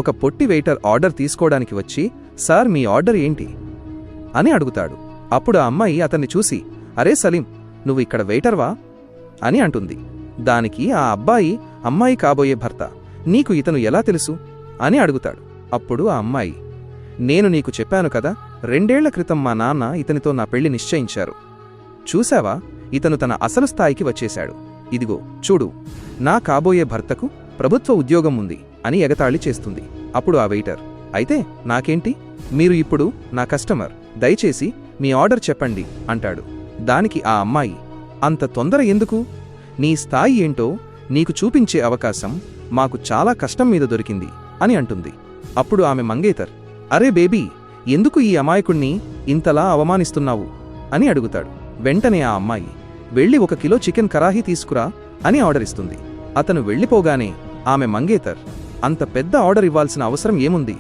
ఒక పొట్టి waiter order తీసుకోవడానికి వచ్చి, సార్ మీ ఆర్డర్ ఏంటి అని అడుగుతాడు. అప్పుడు ఆ అమ్మాయి అతన్ని చూసి, అరే సలీం, నువ్వు ఇక్కడ వెయిటర్వా అని అంటుంది. దానికి ఆ అబ్బాయి అమ్మాయి కాబోయే భర్త, నీకు ఇతను ఎలా తెలుసు అని అడుగుతాడు. అప్పుడు ఆ అమ్మాయి, నేను నీకు చెప్పాను కదా, 2 ఏళ్ల క్రితం మా నాన్న ఇతనితో నా పెళ్లి నిశ్చయించారు. చూశావా, ఇతను తన అసలు స్థాయికి వచ్చేశాడు. ఇదిగో చూడు, నా కాబోయే భర్తకు ప్రభుత్వ ఉద్యోగం ఉంది అని ఎగతాళి చేస్తుంది. అప్పుడు ఆ వెయిటర్, అయితే నాకేంటి, మీరు ఇప్పుడు నా కస్టమర్, దయచేసి మీ ఆర్డర్ చెప్పండి అంటాడు. దానికి ఆ అమ్మాయి, అంత తొందర ఎందుకు, నీ స్థాయి ఏంటో నీకు చూపించే అవకాశం మాకు చాలా కష్టం మీద దొరికింది అని అంటుంది. అప్పుడు ఆమె మంగేతర్, అరే బేబీ, ఎందుకు ఈ అమాయకుణ్ణి ఇంతలా అవమానిస్తున్నావు అని అడుగుతాడు. వెంటనే ఆ అమ్మాయి, వెళ్ళి 1 కిలో చికెన్ కరాహీ తీసుకురా అని ఆర్డర్ ఇస్తుంది. అతను వెళ్ళిపోగానే ఆమె మంగేతర్, అంత పెద్ద ఆర్డర్ ఇవ్వాల్సిన అవసరం ఏముంది,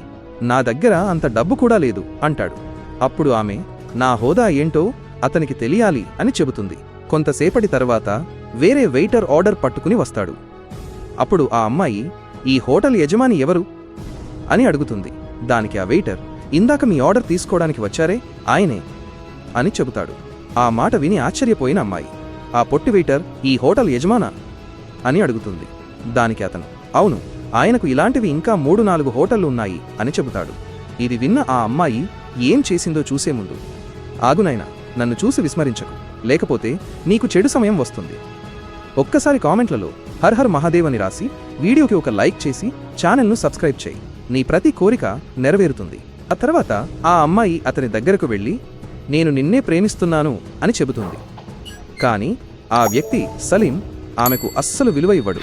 నా దగ్గర అంత డబ్బు కూడా లేదు అంటాడు. అప్పుడు ఆమె, నా హోదా ఏంటో అతనికి తెలియాలి అని చెబుతుంది. కొంతసేపటి తర్వాత వేరే వెయిటర్ ఆర్డర్ పట్టుకుని వస్తాడు. అప్పుడు ఆ అమ్మాయి, ఈ హోటల్ యజమాని ఎవరు అని అడుగుతుంది. దానికి ఆ వెయిటర్, ఇందాక మీ ఆర్డర్ తీసుకోవడానికి వచ్చారే ఆయనే అని చెబుతాడు. ఆ మాట విని ఆశ్చర్యపోయిన అమ్మాయి, ఆ పొట్టి వెయిటర్ ఈ హోటల్ యజమానా అని అడుగుతుంది. దానికి అతను, అవును, ఆయనకు ఇలాంటివి ఇంకా 3-4 హోటళ్లు ఉన్నాయి అని చెబుతాడు. ఇది విన్న ఆ అమ్మాయి ఏం చేసిందో చూసే ముందు, ఆగునైనా, నన్ను చూసి విస్మరించకు, లేకపోతే నీకు చెడు సమయం వస్తుంది. ఒక్కసారి కామెంట్లలో హర్ హర్ మహాదేవ్ అని రాసి వీడియోకి ఒక లైక్ చేసి ఛానల్ను సబ్స్క్రైబ్ చేయి. నీ ప్రతి కోరిక నెరవేరుతుంది. ఆ తర్వాత ఆ అమ్మాయి అతని దగ్గరకు వెళ్ళి, నేను నిన్నే ప్రేమిస్తున్నాను అని చెబుతుంది. కానీ ఆ వ్యక్తి సలీం ఆమెకు అస్సలు విలువ ఇవ్వడు.